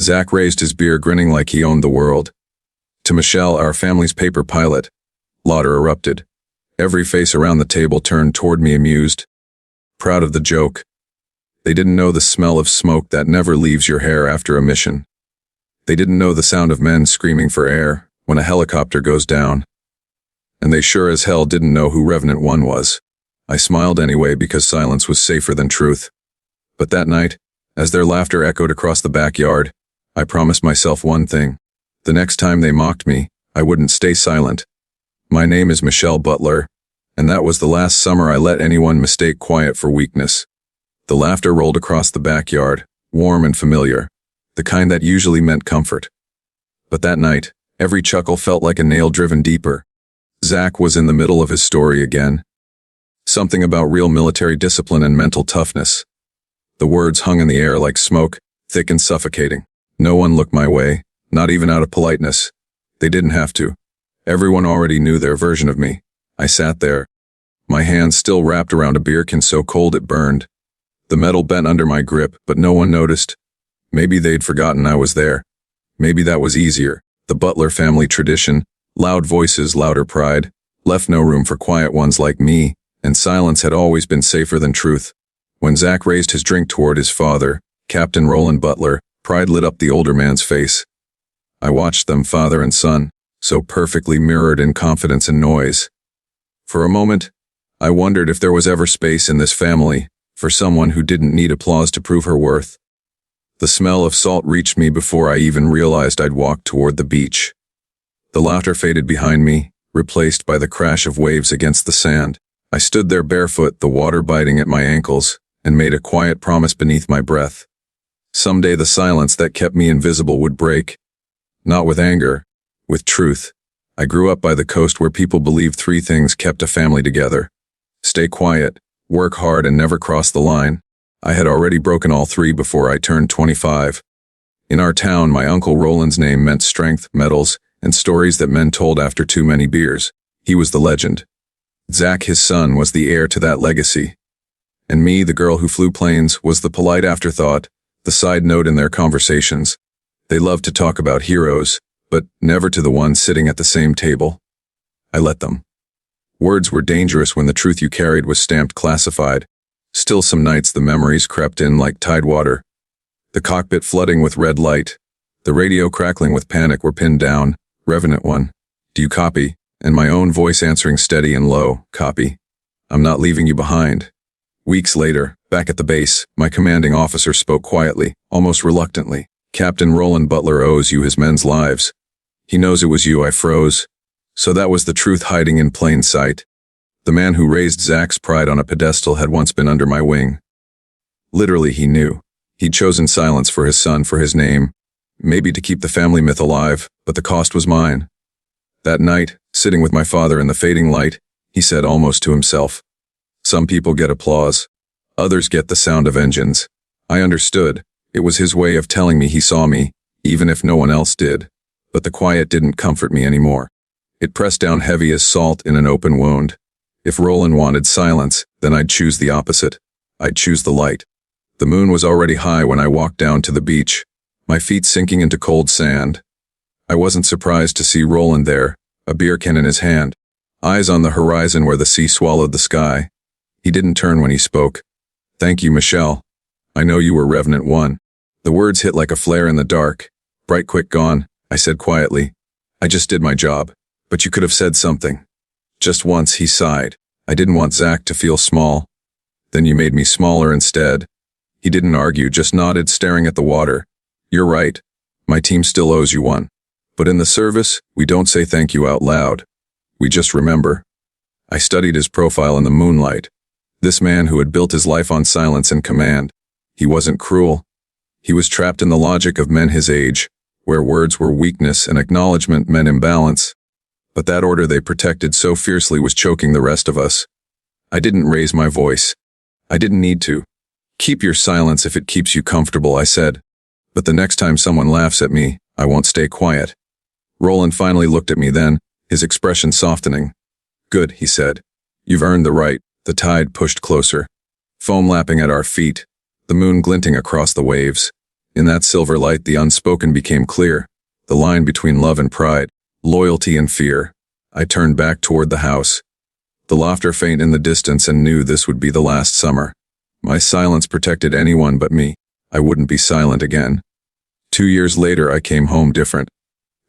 Zach raised his beer, grinning like he owned the world. To Michelle, our family's paper pilot, laughter erupted. Every face around the table turned toward me amused, proud of the joke. They didn't know the smell of smoke that never leaves your hair after a mission. They didn't know the sound of men screaming for air when a helicopter goes down. And they sure as hell didn't know who Revenant 1 was. I smiled anyway because silence was safer than truth. But that night, as their laughter echoed across the backyard, I promised myself one thing. The next time they mocked me, I wouldn't stay silent. My name is Michelle Butler, and that was the last summer I let anyone mistake quiet for weakness. The laughter rolled across the backyard, warm and familiar, the kind that usually meant comfort. But that night, every chuckle felt like a nail driven deeper. Zach was in the middle of his story again. Something about real military discipline and mental toughness. The words hung in the air like smoke, thick and suffocating. No one looked my way, not even out of politeness. They didn't have to. Everyone already knew their version of me. I sat there, my hands still wrapped around a beer can so cold it burned. The metal bent under my grip, but no one noticed. Maybe they'd forgotten I was there. Maybe that was easier. The Butler family tradition, loud voices, louder pride, left no room for quiet ones like me, and silence had always been safer than truth. When Zach raised his drink toward his father, Captain Roland Butler, pride lit up the older man's face. I watched them, father and son, so perfectly mirrored in confidence and noise. For a moment, I wondered if there was ever space in this family for someone who didn't need applause to prove her worth. The smell of salt reached me before I even realized I'd walked toward the beach. The laughter faded behind me, replaced by the crash of waves against the sand. I stood there barefoot, the water biting at my ankles, and made a quiet promise beneath my breath. Someday the silence that kept me invisible would break. Not with anger, with truth. I grew up by the coast where people believed three things kept a family together. Stay quiet, work hard, and never cross the line. I had already broken all three before I turned 25. In our town, my Uncle Roland's name meant strength, medals, and stories that men told after too many beers. He was the legend. Zach, his son, was the heir to that legacy. And me, the girl who flew planes, was the polite afterthought, the side note in their conversations. They loved to talk about heroes, but never to the one sitting at the same table. I let them. Words were dangerous when the truth you carried was stamped classified. Still some nights the memories crept in like tidewater. The cockpit flooding with red light. The radio crackling with panic were pinned down. Revenant 1. Do you copy? And my own voice answering steady and low. Copy. I'm not leaving you behind. Weeks later, back at the base, my commanding officer spoke quietly, almost reluctantly. Captain Roland Butler owes you his men's lives. He knows it was you. I froze. So that was the truth hiding in plain sight. The man who raised Zach's pride on a pedestal had once been under my wing. Literally, he knew. He'd chosen silence for his son, for his name, maybe to keep the family myth alive, but the cost was mine. That night, sitting with my father in the fading light, he said almost to himself, "Some people get applause. Others get the sound of engines." I understood. It was his way of telling me he saw me, even if no one else did. But the quiet didn't comfort me anymore. It pressed down heavy as salt in an open wound. If Roland wanted silence, then I'd choose the opposite. I'd choose the light. The moon was already high when I walked down to the beach, my feet sinking into cold sand. I wasn't surprised to see Roland there, a beer can in his hand, eyes on the horizon where the sea swallowed the sky. He didn't turn when he spoke. "Thank you, Michelle. I know you were Revenant 1. The words hit like a flare in the dark. "Bright, quick, gone," I said quietly. "I just did my job. But you could have said something." "Just once," he sighed. "I didn't want Zach to feel small." "Then you made me smaller instead." He didn't argue, just nodded, staring at the water. "You're right. My team still owes you one. But in the service, we don't say thank you out loud. We just remember." I studied his profile in the moonlight. This man who had built his life on silence and command. He wasn't cruel. He was trapped in the logic of men his age, where words were weakness and acknowledgement meant imbalance. But that order they protected so fiercely was choking the rest of us. I didn't raise my voice. I didn't need to. "Keep your silence if it keeps you comfortable," I said. "But the next time someone laughs at me, I won't stay quiet." Roland finally looked at me then, his expression softening. "Good," he said. "You've earned the right." The tide pushed closer. Foam lapping at our feet, the moon glinting across the waves. In that silver light, the unspoken became clear. The line between love and pride, loyalty and fear. I turned back toward the house. The laughter faint in the distance, and knew this would be the last summer. My silence protected anyone but me. I wouldn't be silent again. 2 years later, I came home different.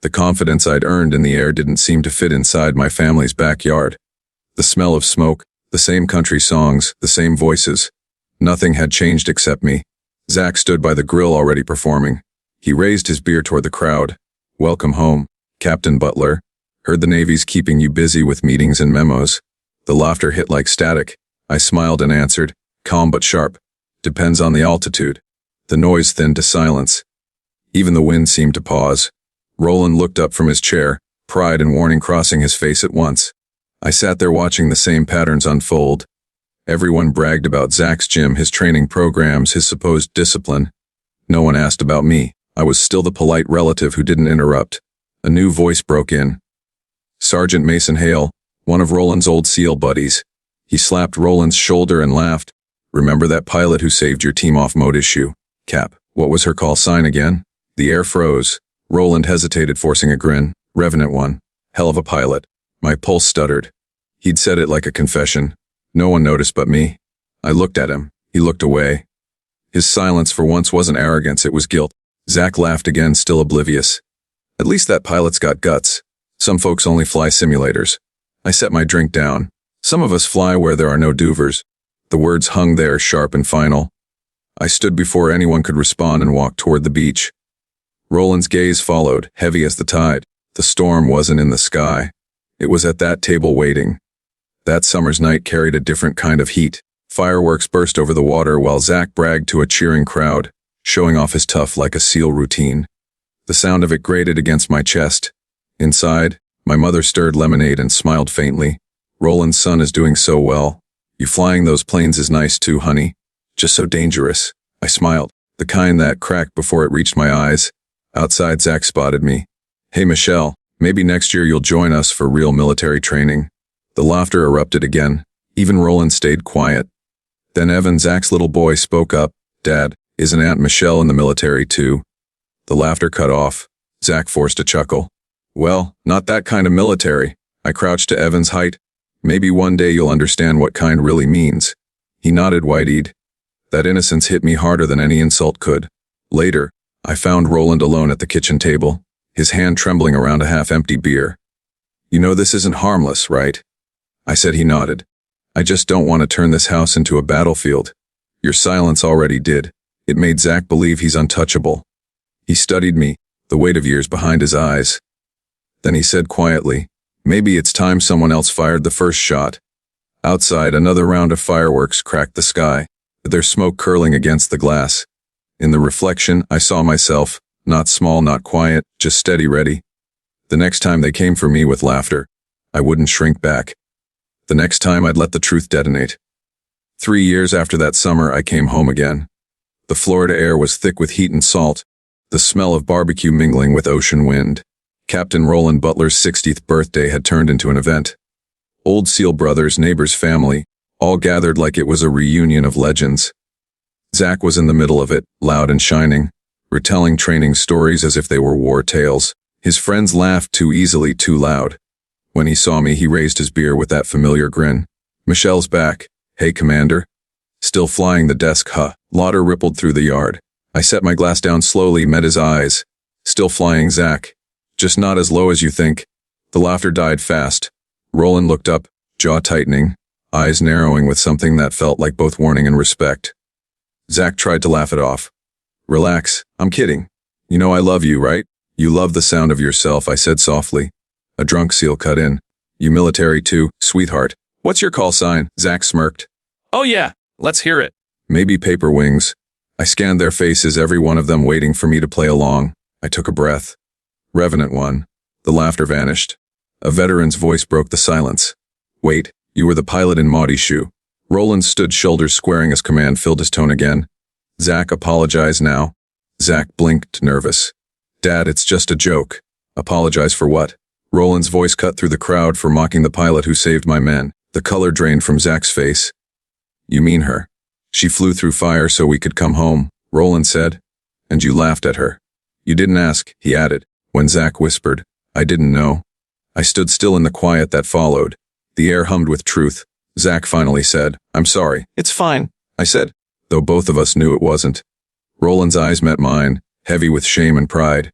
The confidence I'd earned in the air didn't seem to fit inside my family's backyard. The smell of smoke, the same country songs, the same voices. Nothing had changed except me. Zach stood by the grill already performing. He raised his beer toward the crowd. "Welcome home, Captain Butler. Heard the Navy's keeping you busy with meetings and memos." The laughter hit like static. I smiled and answered, calm but sharp. "Depends on the altitude." The noise thinned to silence. Even the wind seemed to pause. Roland looked up from his chair, pride and warning crossing his face at once. I sat there watching the same patterns unfold. Everyone bragged about Zach's gym, his training programs, his supposed discipline. No one asked about me. I was still the polite relative who didn't interrupt. A new voice broke in. Sergeant Mason Hale, one of Roland's old SEAL buddies. He slapped Roland's shoulder and laughed. "Remember that pilot who saved your team off mode issue? Cap, what was her call sign again?" The air froze. Roland hesitated, forcing a grin. "Revenant One. Hell of a pilot." My pulse stuttered. He'd said it like a confession. No one noticed but me. I looked at him. He looked away. His silence for once wasn't arrogance, it was guilt. Zach laughed again, still oblivious. "At least that pilot's got guts. Some folks only fly simulators." I set my drink down. "Some of us fly where there are no doovers." The words hung there, sharp and final. I stood before anyone could respond and walked toward the beach. Roland's gaze followed, heavy as the tide. The storm wasn't in the sky. It was at that table waiting. That summer's night carried a different kind of heat. Fireworks burst over the water while Zach bragged to a cheering crowd, showing off his tough like a SEAL routine. The sound of it grated against my chest. Inside, my mother stirred lemonade and smiled faintly. "Roland's son is doing so well. You flying those planes is nice too, honey. Just so dangerous." I smiled, the kind that cracked before it reached my eyes. Outside, Zach spotted me. "Hey, Michelle, maybe next year you'll join us for real military training." The laughter erupted again. Even Roland stayed quiet. Then Evan, Zach's little boy, spoke up. "Dad, isn't Aunt Michelle in the military too?" The laughter cut off. Zach forced a chuckle. "Well, not that kind of military." I crouched to Evan's height. "Maybe one day you'll understand what kind really means." He nodded wide-eyed. That innocence hit me harder than any insult could. Later, I found Roland alone at the kitchen table, his hand trembling around a half-empty beer. "You know this isn't harmless, right?" I said. He nodded. "I just don't want to turn this house into a battlefield." Your silence already did. It made Zach believe he's untouchable. He studied me, the weight of years behind his eyes. Then he said quietly, "Maybe it's time someone else fired the first shot." Outside, another round of fireworks cracked the sky, their smoke curling against the glass. In the reflection, I saw myself, not small, not quiet, just steady, ready. The next time they came for me with laughter, I wouldn't shrink back. The next time I'd let the truth detonate. 3 years after that summer, I came home again. The Florida air was thick with heat and salt, the smell of barbecue mingling with ocean wind. Captain Roland Butler's 60th birthday had turned into an event. Old SEAL brothers, neighbors, family, all gathered like it was a reunion of legends. Zach was in the middle of it, loud and shining, retelling training stories as if they were war tales. His friends laughed too easily, too loud. When he saw me, he raised his beer with that familiar grin. "Michelle's back. Hey, Commander." "Still flying the desk, huh?" Laughter rippled through the yard. I set my glass down slowly, met his eyes. "Still flying, Zach. Just not as low as you think." The laughter died fast. Roland looked up, jaw tightening, eyes narrowing with something that felt like both warning and respect. Zach tried to laugh it off. "Relax, I'm kidding. You know I love you, right?" "You love the sound of yourself," I said softly. A drunk SEAL cut in. "You military too, sweetheart. What's your call sign?" Zach smirked. "Oh yeah, let's hear it." "Maybe paper wings." I scanned their faces, every one of them waiting for me to play along. I took a breath. "Revenant One." The laughter vanished. A veteran's voice broke the silence. "Wait, you were the pilot in Maudie's shoe." Roland stood, shoulders squaring as command filled his tone again. "Zach, apologize now." Zach blinked, nervous. "Dad, it's just a joke." "Apologize for what?" Roland's voice cut through the crowd. "For mocking the pilot who saved my men." The color drained from Zach's face. "You mean her? She flew through fire so we could come home," Roland said. And you laughed at her. You didn't ask, he added. When Zach whispered, I didn't know. I stood still in the quiet that followed. The air hummed with truth. Zach finally said, I'm sorry. It's fine. I said, though both of us knew it wasn't. Roland's eyes met mine, heavy with shame and pride.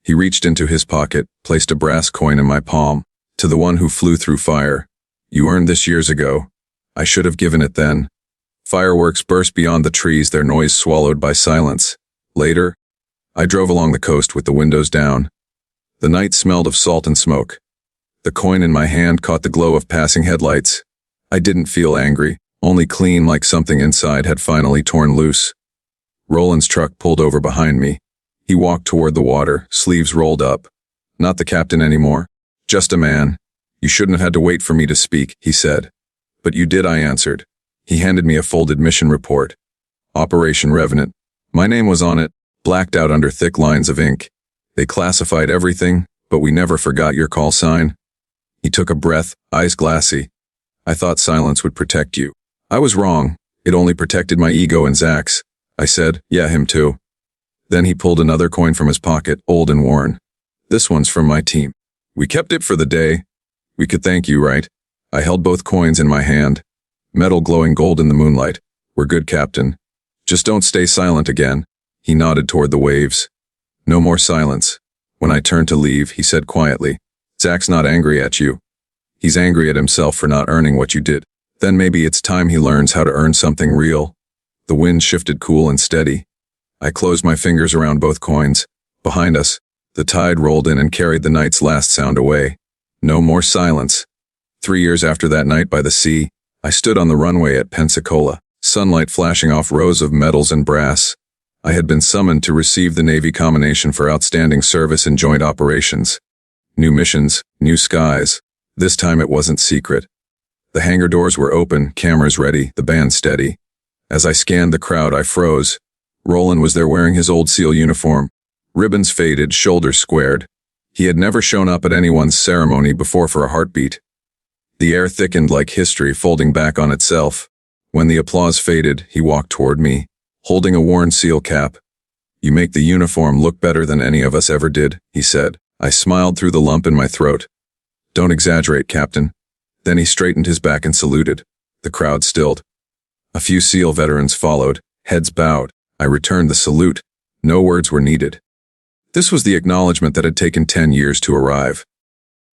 He reached into his pocket, placed a brass coin in my palm. To the one who flew through fire. You earned this years ago. I should have given it then. Fireworks burst beyond the trees, their noise swallowed by silence. Later, I drove along the coast with the windows down. The night smelled of salt and smoke. The coin in my hand caught the glow of passing headlights. I didn't feel angry, only clean, like something inside had finally torn loose. Roland's truck pulled over behind me. He walked toward the water, sleeves rolled up. Not the captain anymore. Just a man. You shouldn't have had to wait for me to speak, he said. But you did, I answered. He handed me a folded mission report. Operation Revenant. My name was on it, blacked out under thick lines of ink. They classified everything, but we never forgot your call sign. He took a breath, eyes glassy. I thought silence would protect you. I was wrong. It only protected my ego and Zach's. I said, yeah, him too. Then he pulled another coin from his pocket, old and worn. This one's from my team. We kept it for the day. We could thank you, right? I held both coins in my hand. Metal glowing gold in the moonlight. We're good, Captain. Just don't stay silent again. He nodded toward the waves. No more silence. When I turned to leave, he said quietly, Zach's not angry at you. He's angry at himself for not earning what you did. Then maybe it's time he learns how to earn something real. The wind shifted cool and steady. I closed my fingers around both coins. Behind us, the tide rolled in and carried the night's last sound away. No more silence. 3 years after that night by the sea, I stood on the runway at Pensacola, sunlight flashing off rows of metals and brass. I had been summoned to receive the Navy Commendation for Outstanding Service in Joint Operations. New missions, new skies. This time it wasn't secret. The hangar doors were open, cameras ready, the band steady. As I scanned the crowd, I froze. Roland was there wearing his old SEAL uniform. Ribbons faded, shoulders squared. He had never shown up at anyone's ceremony before for a heartbeat. The air thickened like history folding back on itself. When the applause faded, he walked toward me, holding a worn SEAL cap. You make the uniform look better than any of us ever did, he said. I smiled through the lump in my throat. Don't exaggerate, Captain. Then he straightened his back and saluted. The crowd stilled. A few SEAL veterans followed, heads bowed. I returned the salute. No words were needed. This was the acknowledgement that had taken 10 years to arrive.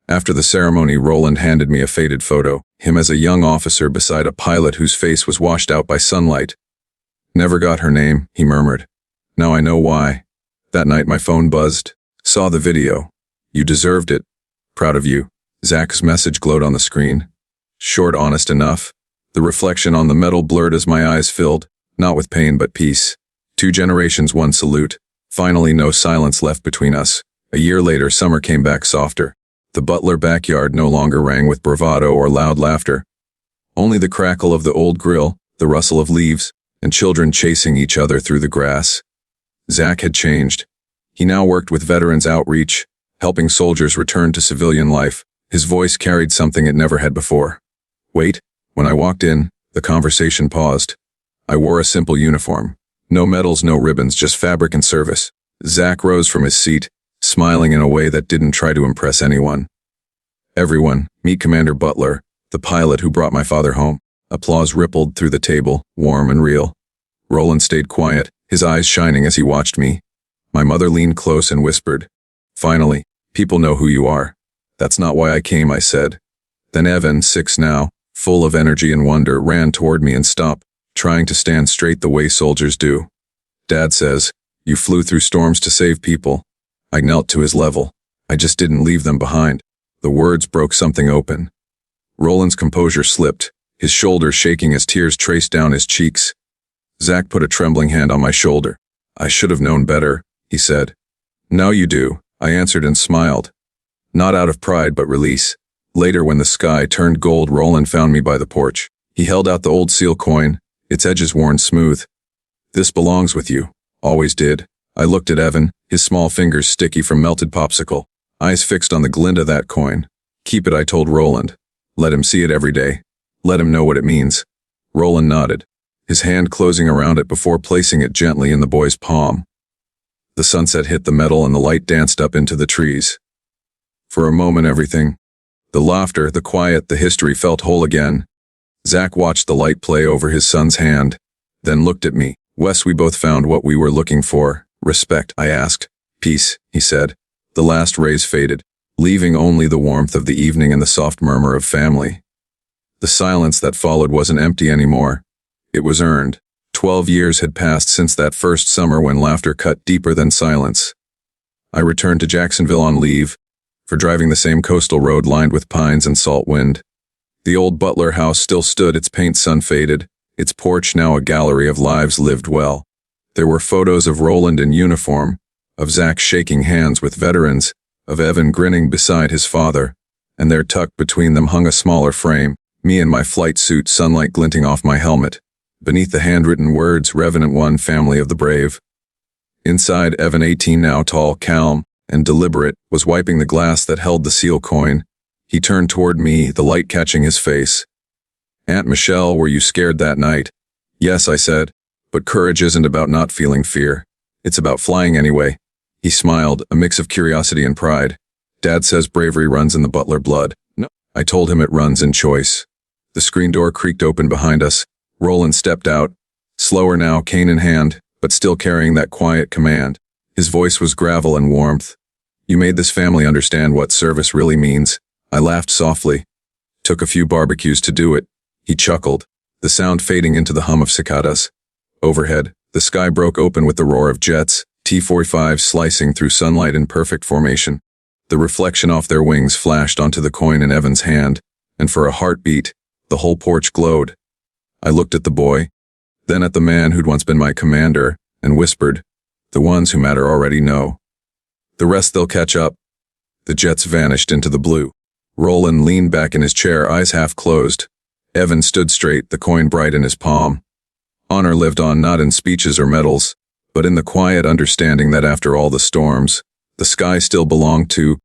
After the ceremony, Roland handed me a faded photo, him as a young officer beside a pilot whose face was washed out by sunlight. Never got her name, he murmured. Now I know why. That night my phone buzzed. Saw the video. You deserved it. Proud of you. Zach's message glowed on the screen. Short, honest enough. The reflection on the metal blurred as my eyes filled, not with pain but peace. 2 generations, 1 salute. Finally, no silence left between us. A year later, summer came back softer. The Butler backyard no longer rang with bravado or loud laughter. Only the crackle of the old grill, the rustle of leaves, and children chasing each other through the grass. Zach had changed. He now worked with Veterans Outreach, helping soldiers return to civilian life. His voice carried something it never had before. Wait. When I walked in, the conversation paused. I wore a simple uniform. No medals, no ribbons, just fabric and service. Zach rose from his seat, smiling in a way that didn't try to impress anyone. Everyone, meet Commander Butler, the pilot who brought my father home. Applause rippled through the table, warm and real. Roland stayed quiet, his eyes shining as he watched me. My mother leaned close and whispered, Finally, people know who you are. That's not why I came, I said. Then Evan, 6 now, full of energy and wonder, ran toward me and stopped, trying to stand straight the way soldiers do. Dad says, you flew through storms to save people. I knelt to his level. I just didn't leave them behind. The words broke something open. Roland's composure slipped, his shoulders shaking as tears traced down his cheeks. Zach put a trembling hand on my shoulder. I should have known better, he said. Now you do, I answered and smiled. Not out of pride but release. Later, when the sky turned gold, Roland found me by the porch. He held out the old SEAL coin, its edges worn smooth. This belongs with you. Always did. I looked at Evan, his small fingers sticky from melted popsicle. Eyes fixed on the glint of that coin. Keep it, I told Roland. Let him see it every day. Let him know what it means. Roland nodded, his hand closing around it before placing it gently in the boy's palm. The sunset hit the metal and the light danced up into the trees. For a moment everything, the laughter, the quiet, the history felt whole again. Zach watched the light play over his son's hand, then looked at me. Wes, we both found what we were looking for. Respect, I asked. Peace, he said. The last rays faded, leaving only the warmth of the evening and the soft murmur of family. The silence that followed wasn't empty anymore. It was earned. 12 years had passed since that first summer when laughter cut deeper than silence. I returned to Jacksonville on leave, for driving the same coastal road lined with pines and salt wind. The old Butler house still stood, its paint sun-faded, its porch now a gallery of lives lived well. There were photos of Roland in uniform, of Zach shaking hands with veterans, of Evan grinning beside his father, and there tucked between them hung a smaller frame, me in my flight suit, sunlight glinting off my helmet. Beneath the handwritten words, Revenant One, Family of the Brave. Inside, Evan, 18 now, tall, calm, and deliberate, was wiping the glass that held the seal coin. He turned toward me, the light catching his face. Aunt Michelle, were you scared that night? Yes, I said, but courage isn't about not feeling fear. It's about flying anyway. He smiled, a mix of curiosity and pride. Dad says bravery runs in the Butler blood. No, I told him it runs in choice. The screen door creaked open behind us. Roland stepped out, slower now, cane in hand, but still carrying that quiet command. His voice was gravel and warmth. You made this family understand what service really means. I laughed softly. Took a few barbecues to do it. He chuckled, the sound fading into the hum of cicadas. Overhead, the sky broke open with the roar of jets, T-45s slicing through sunlight in perfect formation. The reflection off their wings flashed onto the coin in Evan's hand, and for a heartbeat, the whole porch glowed. I looked at the boy, then at the man who'd once been my commander, and whispered, the ones who matter already know. The rest they'll catch up. The jets vanished into the blue. Roland leaned back in his chair, eyes half closed. Evan stood straight, the coin bright in his palm. Honor lived on not in speeches or medals, but in the quiet understanding that after all the storms, the sky still belonged to